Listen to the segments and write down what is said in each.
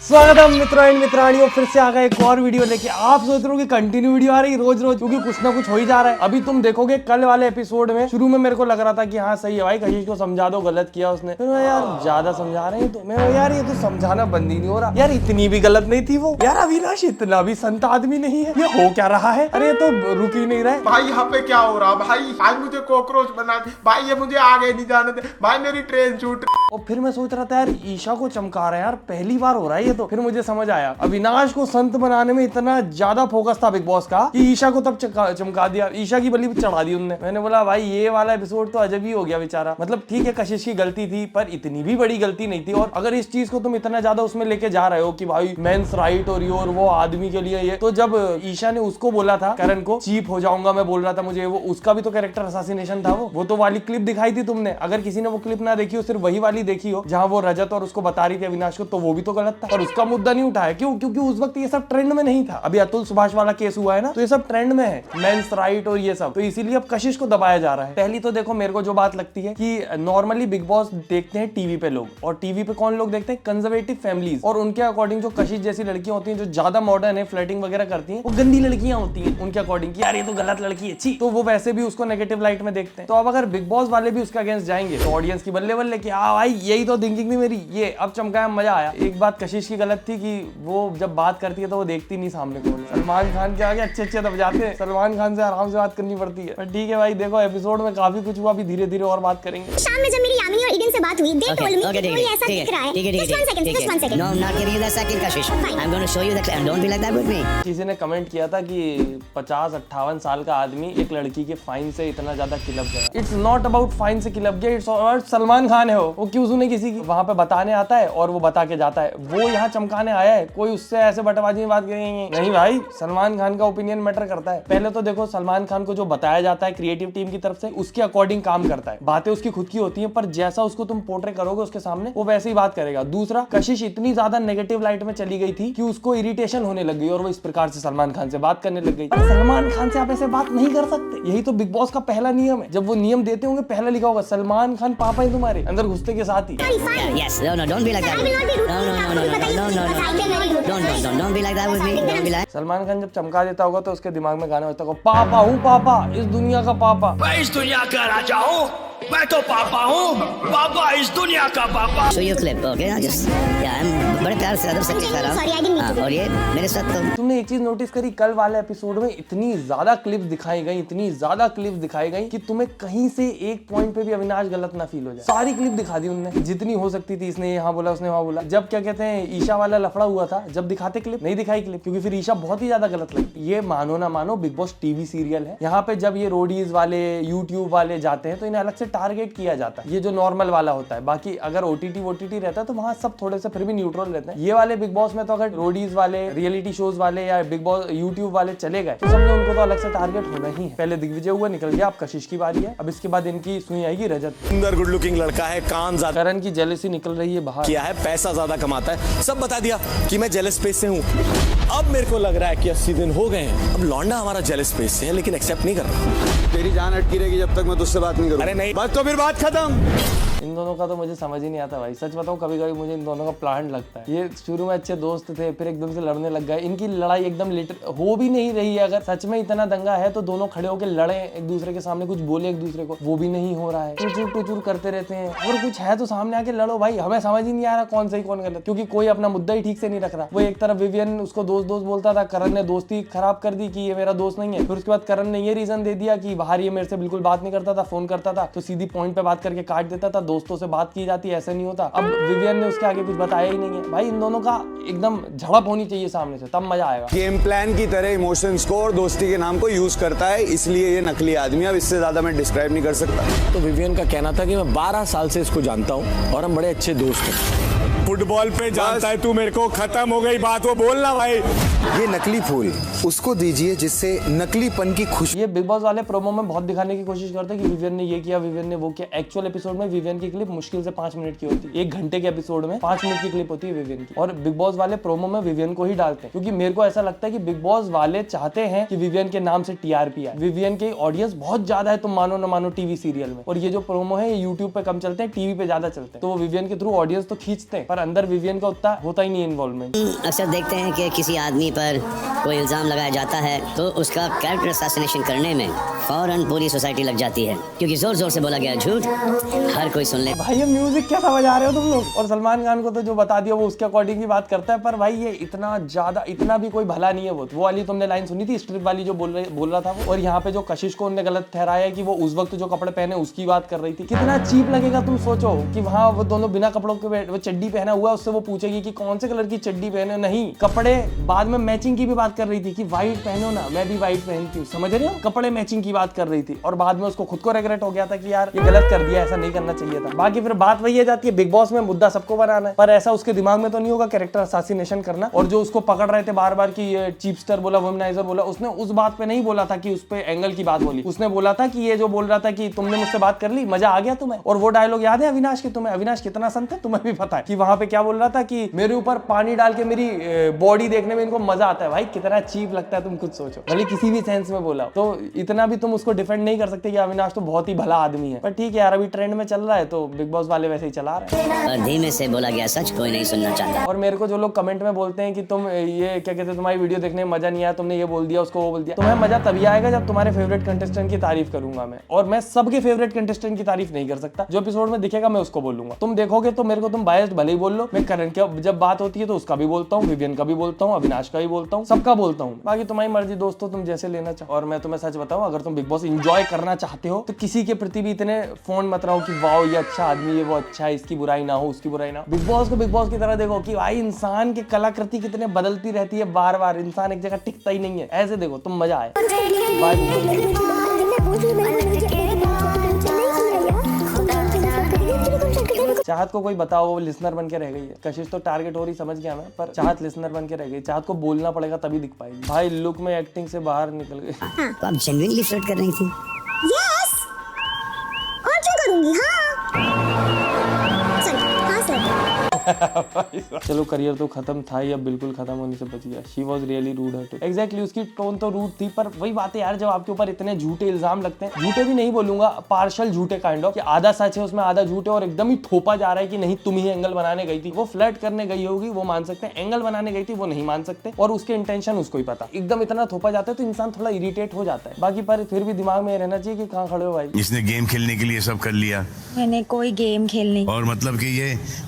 स्वागत है मित्रों एंड मित्रानियों, फिर से आ गए एक और वीडियो लेके। आप सोच रहे हो कि कंटिन्यू वीडियो आ रही रोज रोज, क्योंकि कुछ ना कुछ हो ही जा रहा है। अभी तुम देखोगे कल वाले एपिसोड में शुरू में मेरे को लग रहा था कि हाँ सही है भाई, कशिश को समझा दो, गलत किया उसने। फिर मैं यार ज्यादा समझा रहे हैं तो मैं यार ये तो समझाना बंद ही नहीं हो रहा यार। इतनी भी गलत नहीं थी वो यार। अविनाश इतना भी संत आदमी नहीं है। ये हो क्या रहा है? अरे तो रुक ही नहीं रहे भाई। यहाँ पे क्या हो रहा भाई? आज मुझे कॉकरोच बना दी भाई, ये मुझे आगे नहीं जाने दे भाई, मेरी ट्रेन छूट। और फिर मैं सोच रहा था यार ईशा को चमका रहे हैं यार, पहली बार हो रहा है ये तो। फिर मुझे समझ आया अविनाश को संत बनाने में इतना ज्यादा फोकस था बिग बॉस का कि ईशा को तब चमका दिया, ईशा की बलि चढ़ा दी उनने। मैंने बोला भाई ये वाला एपिसोड तो अजब ही हो गया बेचारा। मतलब ठीक है कशिश की गलती थी, पर इतनी भी बड़ी गलती नहीं थी। और अगर इस चीज को तुम इतना ज्यादा उसमें लेके जा रहे हो कि भाई मेंस राइट और ये और वो आदमी के लिए ये, तो जब ईशा ने उसको बोला था करण को चीप हो जाऊंगा मैं बोल रहा था मुझे, वो उसका भी तो कैरेक्टर असैसिनेशन था। वो तो वाली क्लिप दिखाई थी तुमने। अगर किसी ने वो क्लिप ना देखी हो, सिर्फ वही वाली देखी हो जहां वो रजत और उसको बता रही थी अविनाश को, तो वो भी तो गलत था। और उसका मुद्दा नहीं उठाया। क्यों? क्योंकि उस वक्त ये सब ट्रेंड में नहीं था। अभी अतुल सुभाष वाला केस हुआ है ना, तो ये सब ट्रेंड में है, मेंस राइट और ये सब। तो इसीलिए अब कशिश को दबाया जा रहा है। पहली तो देखो मेरे को जो बात लगती है कि नॉर्मली बिग बॉस देखते हैं टीवी पे लोग, और टीवी पे कौन लोग देखते हैं? Conservative families. और उनके अकॉर्डिंग जो कशिश जैसी लड़कियां होती हैं जो ज्यादा मॉडर्न है, फ्लर्टिंग वगैरह करती हैं, वो गंदी लड़कियां होती हैं उनके अकॉर्डिंग कि यार ये तो गलत लड़की है, छी। तो वो वैसे भी उसको नेगेटिव लाइट में देखते हैं। तो अब अगर बिग बॉस वाले भी उसके अगेंस्ट जाएंगे तो ऑडियंस की बल्ले बल्ले कि हाँ भाई यही तो थिंकिंग थी मेरी, ये अब चमकाया, मजा आया। एक बात कशिश की गलत थी कि वो जब बात करती है तो वो देखती नहीं सामने कौन है। सलमान खान के आगे अच्छे दब जाते हैं, सलमान खान से आराम से बात करनी पड़ती है। पर ठीक है भाई, देखो एपिसोड में काफी कुछ हुआ, अभी धीरे धीरे और बात करेंगे। शाम में जब मेरी यामिनी और ईडन से बात हुई, they told me कि कोई ऐसा दिख रहा है। Just one second. No, I'm not giving you that second, Kashish. I'm going to show you the clip. Don't be like that with me. किसी ने कमेंट किया था कि 50-58 साल का आदमी एक लड़की के फाइन से इतना ज्यादा किलप गया। इट्स नॉट अबाउट फाइन से किलप गया, इट्स अबाउट सलमान खान है वो क्यों सुने किसी की? वहां पे बताने आता है और वो बता के जाता है। वो यहाँ चमकाने आया है, कोई उससे ऐसे बटवाजी में बात करेंगे नहीं भाई। सलमान खान का ओपिनियन मैटर करता है। पहले तो देखो सलमान खान को जो बताया जाता है क्रिएटिव टीम की तरफ से, उसके अकॉर्डिंग काम करता है। बातें उसकी खुद की होती हैं, पर जैसा उसको तुम पोर्ट्रे करोगे उसके सामने, वो वैसे ही बात करेगा। दूसरा, कशिश इतनी ज्यादा नेगेटिव लाइट में चली गई थी कि उसको इरिटेशन होने लग गई और वो इस प्रकार से सलमान खान से बात करने लग गई। सलमान खान से आप ऐसे बात नहीं कर सकते। यही तो बिग बॉस का पहला नियम है। जब वो नियम देते होंगे पहला लिखा होगा सलमान खान पापा है तुम्हारे, अंदर घुसते के साथ ही। Yes, no, don't be like that. Don't be like that with me. Don't be like. Salman Khan जब चमका देता होगा तो उसके दिमाग में गाना बजता होगा, पापा हूँ पापा, इस दुनिया का पापा। मैं इस दुनिया का राजा हूँ, मैं तो पापा हूँ, पापा इस दुनिया का पापा। Show your clip, okay? I just, yeah, I'm बड़े प्यार से अदब से कर रहा हूँ। और ये मेरे साथ तो तुमने एक चीज नोटिस करी, कल वाले एपिसोड में इतनी ज्यादा क्लिप्स दिखाई गई, इतनी ज्यादा क्लिप्स दिखाई गई कि तुम्हें कहीं से एक पॉइंट पे भी अविनाश गलत ना फील हो जाए। सारी क्लिप दिखा दी उन्होंने जितनी हो सकती थी। इसने यहाँ बोला, उसने वहाँ बोला। जब क्या कहते हैं ईशा वाला लफड़ा हुआ था, जब दिखाते क्लिप, नहीं दिखाई क्लिप, क्योंकि फिर ईशा बहुत ही ज्यादा गलत लगी। ये मानो ना मानो बिग बॉस टीवी सीरियल है। यहाँ पे जब ये रोडीज वाले, यूट्यूब वाले जाते हैं तो इन्हें अलग से टारगेट किया जाता है। ये जो नॉर्मल वाला होता है, बाकी अगर ओटीटी रहता है तो वहाँ सब थोड़े से फिर भी न्यूट्रल रहते हैं। ये वाले बिग बॉस में तो अगर रोडीज वाले, रियलिटी शोज वाले या बिग बॉस यूट्यूब वाले चले गए तो समझो उनको तो अलग से टारगेट होना ही है। पहले दिग्विजय हुआ, निकल गया, अब कशिश की बारी है। अब इसके बाद इनकी सुई आएगी रजत। सुंदर गुड लुकिंग लड़का है, कान ज्यादा, करण की जेलसी निकल रही है बाहर, किया है, पैसा ज्यादा कमाता है, सब बता दिया कि मैं जेलस स्पेस से हूँ। अब मेरे को लग रहा है कि 80 दिन हो गए हैं, अब लौंडा हमारा जेलस स्पेस से है, लेकिन एक्सेप्ट नहीं कर रहा। तेरी जान अटकी रहेगी जब तक मैं तुझसे बात नहीं करूँ। अरे नहीं, बस तो फिर बात खत्म। इन दोनों का तो मुझे समझ ही नहीं आता भाई। सच बताऊं, कभी कभी मुझे इन दोनों का प्लान लगता है। ये शुरू में अच्छे दोस्त थे, फिर एकदम से लड़ने लग गए। इनकी लड़ाई एकदम हो भी नहीं रही है। अगर सच में इतना दंगा है तो दोनों खड़े होकर लड़े एक दूसरे के सामने, कुछ बोले एक दूसरे को, वो भी नहीं हो रहा है। टुचुर करते रहते हैं। और कुछ है तो सामने आके लड़ो भाई। हमें समझ ही नहीं आ रहा कौन सही कौन गलत, क्योंकि कोई अपना मुद्दा ही ठीक से नहीं रख रहा। वो एक तरफ विवियन उसको दोस्त बोलता था, करण ने दोस्ती खराब कर दी कि ये मेरा दोस्त नहीं है। फिर उसके बाद करण ने ये रीजन दे दिया कि बाहर ये मेरे से बिल्कुल बात नहीं करता था, फोन करता था तो सीधी पॉइंट पे बात करके काट देता था, दोस्तों से बात की जाती, ऐसा नहीं होता। अब विवियन ने उसके आगे कुछ बताया ही नहीं है भाई। इन दोनों का एकदम झड़प होनी चाहिए सामने से, तब मजा आएगा। गेम प्लान की तरह इमोशंस को और दोस्ती के नाम को यूज करता है, इसलिए ये नकली आदमी। अब इससे ज्यादा मैं डिस्क्राइब नहीं कर सकता। तो विवियन का कहना था कि मैं 12 साल से इसको जानता हूँ और हम बड़े अच्छे दोस्त हैं। फुटबॉल पे जानता है तू मेरे को, खत्म हो गई बात, वो बोलना भाई। ये नकली फूल उसको दीजिए जिससे नकलीपन की खुशी। ये बिग बॉस वाले प्रोमो में बहुत दिखाने की कोशिश करते हैं कि विवियन ने ये किया, विवियन ने वो किया। एक्चुअल एपिसोड में विवियन की क्लिप मुश्किल से 5 मिनट की होती है। 1 घंटे के एपिसोड में 5 मिनट की क्लिप होती है विवियन की, और बिग बॉस वाले प्रोमो में विवियन को ही डालते हैं। क्योंकि मेरे को ऐसा लगता है कि बिग बॉस वाले चाहते हैं कि विवियन के नाम से टीआरपी आए। विवियन की ऑडियंस बहुत ज्यादा है, तुम मानो न मानो, टीवी सीरियल में। और ये जो प्रोमो है ये यूट्यूब पे कम चलते हैं, टीवी पे ज्यादा चलते हैं। तो वो विवियन के थ्रू ऑडियंस तो खींचते हैं, पर अंदर विवियन का उतना होता ही नहीं इन्वॉल्वमेंट। अक्सर देखते हैं कि किसी आदमी पर कोई इल्जाम लगाया जाता है तो उसका कैरेक्टर असैसिनेशन करने में फौरन पूरी सोसाइटी लग जाती है, क्योंकि जोर जोर से बोला गया झूठ हर कोई सुन ले। भाई ये म्यूजिक क्या समझ आ रहे हो तुम लोग। और सलमान खान को तो जो बता दिया वो उसके अकॉर्डिंग ही बात करता है, पर भाई ये इतना ज्यादा इतना भी कोई भला नहीं है। वो वाली तुमने लाइन सुनी थी स्ट्रिप वाली जो बोल रहा था वो, और यहाँ पे जो कशिश को उन्होंने गलत ठहराया है कि वो उस वक्त जो कपड़े पहने उसकी बात कर रही थी। कितना चीप लगेगा तुम सोचो कि वहाँ वो दोनों बिना कपड़ों के वो चड्डी पहना हुआ, उससे वो पूछेगी कि कौन से कलर की चड्डी पहने। नहीं, कपड़े बाद में मैचिंग की भी बात कर रही थी कि व्हाइट पहनो ना, मैं भी व्हाइट पहनती हूँ, समझ रहे हो, कपड़े मैचिंग की बात कर रही थी। और बाद में उसको खुद को रिग्रेट हो गया था कि यार ये गलत कर दिया, ऐसा नहीं करना चाहिए था। बाकी फिर बात वही आ जाती है, बिग बॉस में मुद्दा सबको बनाना है, पर ऐसा उसके दिमाग में तो नहीं होगा कैरेक्टर असैसिनेशन करना। और जो उसको पकड़ रहे थे बार बार कि ये चीपस्टर बोला, वुमनाइजर बोला, उसने उस बात पे नहीं बोला था कि उस पे एंगल की बात बोली। उसने बोला था कि ये जो बोल रहा था कि तुमने मुझसे बात कर ली, मजा आ गया तुम्हें। और वो डायलॉग याद है अविनाश की तुम्हें? अविनाश कितना संत है तुम्हें भी पता है कि वहां पे क्या बोल रहा था कि मेरे ऊपर पानी डाल के मेरी बॉडी देखने में इनको मजा आता है। भाई कितना चीप लगता है, तुम खुद सोचो। भले किसी भी सेंस में बोला तो इतना भी तुम उसको डिफेंड नहीं कर सकते कि अविनाश तो बहुत ही भला आदमी है। पर ठीक है यार, अभी ट्रेंड में चल रहा है तो बिग बॉस वाले वैसे ही चला रहे हैं। धीमे से बोला गया सच कोई नहीं सुनना चाहता। और मेरे को जो लोग कमेंट में बोलते हैं कि तुम ये क्या कहते हैं, तुम्हारी वीडियो देखने में मजा नहीं आया, तुमने ये बोल दिया, उसको वो बोल दिया, तुम्हें मजा तभी आएगा जब तुम्हारे फेवरेट कंटेस्टेंट की तारीफ करूंगा मैं। और मैं सबके फेवरेट कंटेस्टेंट की तारीफ नहीं कर सकता, जो एपिसोड में दिखेगा मैं उसको बोलूंगा। तुम देखोगे तो मेरे को तुम बायस्ड भले ही बोल लो, मैं करण के जब बात होती है तो उसका भी बोलता हूँ, विवियन का भी बोलता हूँ, अविनाश का भी बोलता हूँ, सबका बोलता हूँ। बाकी तुम्हारी मर्जी दोस्तों, तुम जैसे लेना चाहो। और मैं तुम्हें सच बताऊं, अगर तुम बिग बॉस एंजॉय करना चाहते हो तो किसी के प्रति भी इतने फोन मत रहो कि वाओ ये अच्छा आदमी है, वो अच्छा है, इसकी बुराई ना हो, उसकी बुराई ना हो। बिग बॉस को बिग बॉस की तरह देखो कि भाई इंसान की कलाकृति कितने बदलती रहती है, बार बार इंसान एक जगह टिकता ही नहीं है। ऐसे देखो तुम, मजा आए। चाहत को कोई बताओ, वो लिसनर बन के रह गई है। कशिश तो टारगेट हो रही समझ गया मैं, पर चाहत लिसनर बन के रह गई। चाहत को बोलना पड़ेगा तभी दिख पाएगी। भाई लुक में एक्टिंग से बाहर निकल गई। तो आप जेन्युइनली फ्लर्ट कर रही थी? यस, और क्यों करूंगी? हाँ सर। चलो करियर तो खत्म था ही, अब बिल्कुल खत्म होने से बच गया। She was really rude her too. Exactly, उसकी टोन तो रूड थी, पर वही बात है यार, जब आपके ऊपर इतने झूठे इल्जाम लगते हैं, झूठे भी नहीं बोलूंगा, पार्शल झूठे काइंड ऑफ, कि आधा सच है उसमें आधा झूठ है, और एकदम ही थोपा जा रहा है कि नहीं तुम ही एंगल बनाने गई थी। वो फ्लर्ट करने गई होगी वो मान सकते हैं, एंगल बनाने गई थी वो नहीं मान सकते, और उसके इंटेंशन उसको ही पता। एकदम इतना थोपा जाता है तो इंसान थोड़ा इरिटेट हो जाता है। बाकी पर फिर भी दिमाग में रहना चाहिए कि कहाँ खड़े हो भाई। इसने गेम खेलने के लिए सब कर लिया, मैंने कोई गेम खेलने, और मतलब कि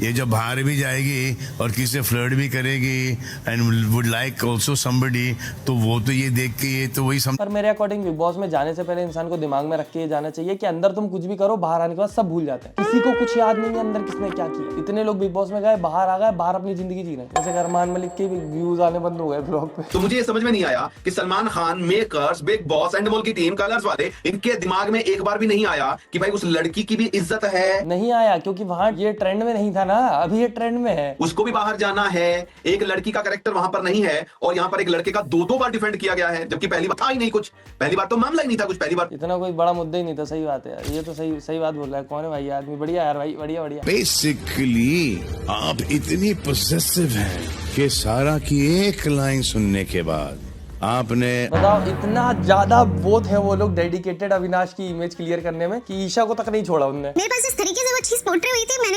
ये जब बाहर भी जाएगी और किसी से फ्लर्ट भी करेगी and would like also somebody, तो वो तो ये देख के ये तो वही पर मेरे अकॉर्डिंग बिग बॉस में जाने से पहले इंसान को दिमाग में रख के जाना चाहिए कि अंदर तुम कुछ भी करो, बाहर आने के बाद सब भूल जाते हैं। किसी को कुछ याद नहीं है अंदर किसने क्या किया। इतने लोग बिग बॉस में गए, बाहर आ गए, बाहर अपनी जिंदगी जी रहे हैं। जैसे अरमान मलिक के व्यूज आने बंद हो गए ब्लॉग पे। तो मुझे ये समझ में नहीं आया कि Salman Khan, makers, Bigg Boss, Endemol की टीम, कलर्स वाले, इनके दिमाग में एक बार भी नहीं आया कि भाई उस लड़की की भी इज्जत है। नहीं आया क्योंकि वहाँ ये ट्रेंड में नहीं था ना, अभी ये ट्रेंड में है। उसको भी बाहर जाना है, एक लड़की का कैरेक्टर वहां पर नहीं है, और यहाँ पर एक लड़के का दो बार डिफेंड किया गया है, जबकि पहली बार था ही नहीं कुछ, पहली बार तो मामला ही नहीं था कुछ, पहली बार इतना कोई बड़ा मुद्दा ही नहीं था। सही बात है यार, ये तो सही बात बोल रहा है। कौन है भाई आदमी? बढ़िया यार भाई, बढ़िया। बेसिकली आप इतनी पोसेसिव हैं कि सारा की एक लाइन सुनने के बाद आपने बताओ, इतना ज्यादा वो थे वो लोग डेडिकेटेड अविनाश की इमेज क्लियर करने में कि ईशा को तक नहीं छोड़ा उनने। मेरे पास जिस तरीके से वो चीज पोर्ट्रे हुई थी, मैं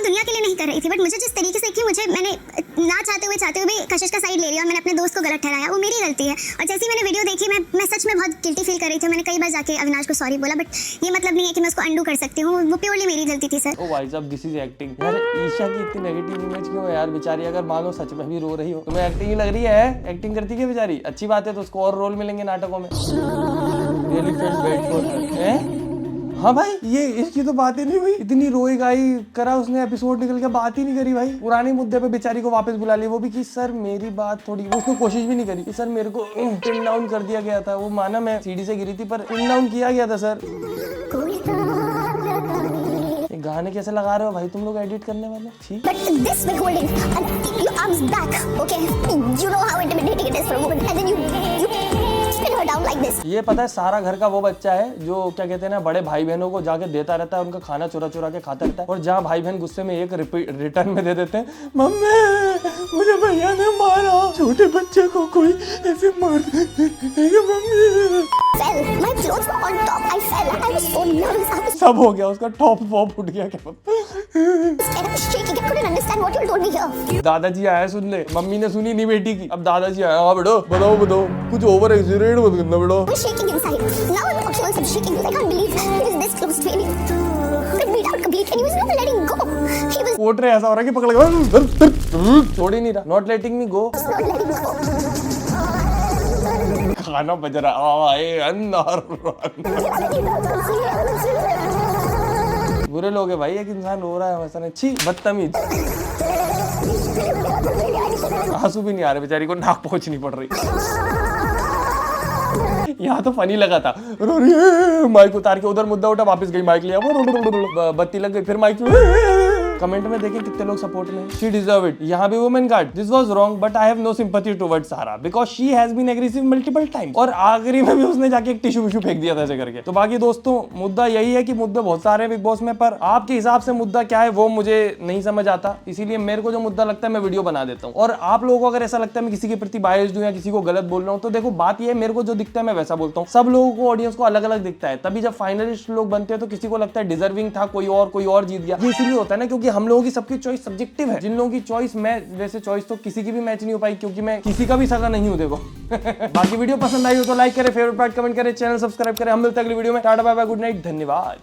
दुनिया के लिए नहीं कर रही थी, बट मुझे जिस तरीके से कि मैंने ना चाहते हुए भी कशिश का साइड ले लिया और मैंने अपने दोस्त को गलत ठहराया, वो मेरी गलती है। और जैसे मैंने वीडियो देखी, मैं सच में बहुत गिल्टी फील कर रही थी। मैंने कई बार जाके अविनाश को सॉरी बोला, बट ये मतलब नहीं है कि मैं उसको अंडू कर सकती हूँ, वो प्योरली मेरी गलती थी सर। ओ भाई साहब, दिस इज एक्टिंग। यार ईशा की इतनी नेगेटिव इमेज क्यों है यार? बेचारी अगर मानो सच में भी रो रही हो, तुम्हें एक्टिंग ही लग रही है, एक्टिंग करती है बेचारी। अच्छी बात है, तो उसको और रोल मिलेंगे नाटकों में। Really felt bad for her. हाँ भाई, ये इसकी तो बात ही नहीं हुई। इतनी रोई गाई करा उसने, एपिसोड निकल के बात ही नहीं करी भाई। पुराने मुद्दे पे बेचारी को वापस बुला लिया, वो भी कि सर मेरी बात थोड़ी, उसने कोशिश भी नहीं करी कि सर मेरे को पिन डाउन कर दिया गया था। वो माना मैं सीढ़ी से गिरी थी, पर पिन डाउन किया गया था सर। गाने कैसे लगा रहे हो भाई तुम लोग एडिट करने वाले? ठीक। But this way holding and your arms back, okay? You know how intimidating it is for a woman, and then you spin her down like this. ये पता है, सारा घर का वो बच्चा है जो क्या कहते हैं ना, बड़े भाई बहनों को जाके देता रहता है, उनका खाना चुरा के खाता रहता है, और जहाँ भाई बहन गुस्से में एक रिटर्न में दे देते हैं, मम्मी मुझे भैया ने मारा, छोटे बच्चे को कोई ऐसे मार mummy. fell. My clothes were on top. I fell. I was so nervous. I was सब हो गया, उसका टॉप वॉप उठ गया क्या? scared. I was shaking. I couldn't understand what you told me here. दादाजी आया सुन ले, मम्मी ने सुनी नहीं बेटी की, अब दादाजी आया, हाँ बेटो बताओ बताओ, कुछ ओवर एक्सीडेंट मत करना बेटो। I was shaking inside. Now I'm also shaking because I can't believe he was this close to me. I beat out completely and he was not letting go. He was portray ऐसा हो रहा है कि पकड़ के छोड़ ही नहीं रहा, not letting me go. not letting go. खाना बज रहा है अंदर। बुरे लोग है भाई, एक इंसान रो रहा है वैसा, छी बदतमीज। आंसू भी नहीं आ रहे बेचारी को, नाक पहुंच नहीं पड़ रही। यहाँ तो फनी लगा था, रो रही है, माइक उतार के उधर मुद्दा उठा, वापस गई माइक लिया, बत्ती लग गई, फिर माइक। कमेंट में देखें कितने लोग सपोर्ट में। She deserve it. यहाँ भी women card, this was wrong but I have no sympathy towards Sara because she has been aggressive multiple times. और आखिरी में भी उसने जाके एक टिश्यू विश्यू फेंक दिया था ऐसे करके। तो बाकी दोस्तों मुद्दा यही है कि मुद्दे बहुत सारे हैं बिग बॉस में, पर आपके हिसाब से मुद्दा क्या है वो मुझे नहीं समझ आता, इसीलिए मेरे को जो मुद्दा लगता है मैं वीडियो बना देता हूँ। और आप लोगों को अगर ऐसा लगता है मैं किसी के प्रति बायस्ड हूँ या किसी को गलत बोल रहा हूँ, तो देखो बात ये है, मेरे को जो दिखता है मैं वैसा बोलता हूँ। सब लोगों को, ऑडियंस को अलग अलग दिखता है, तभी जब फाइनलिस्ट लोग बनते हैं तो किसी को लगता है डिजर्विंग था कोई और जीत गया। ये इसीलिए होता है ना क्योंकि हम लोगों की सबकी चॉइस सब्जेक्टिव है। जिन लोगों की चॉइस, मैं जैसे चॉइस तो किसी की भी मैच नहीं हो पाई क्योंकि मैं किसी का भी सगा नहीं हूं देखो। बाकी वीडियो पसंद आई हो तो लाइक करें, फेवरेट पार्ट कमेंट करें, चैनल सब्सक्राइब करें। हम मिलते हैं अगली वीडियो में। Tata bye bye, good night, धन्यवाद।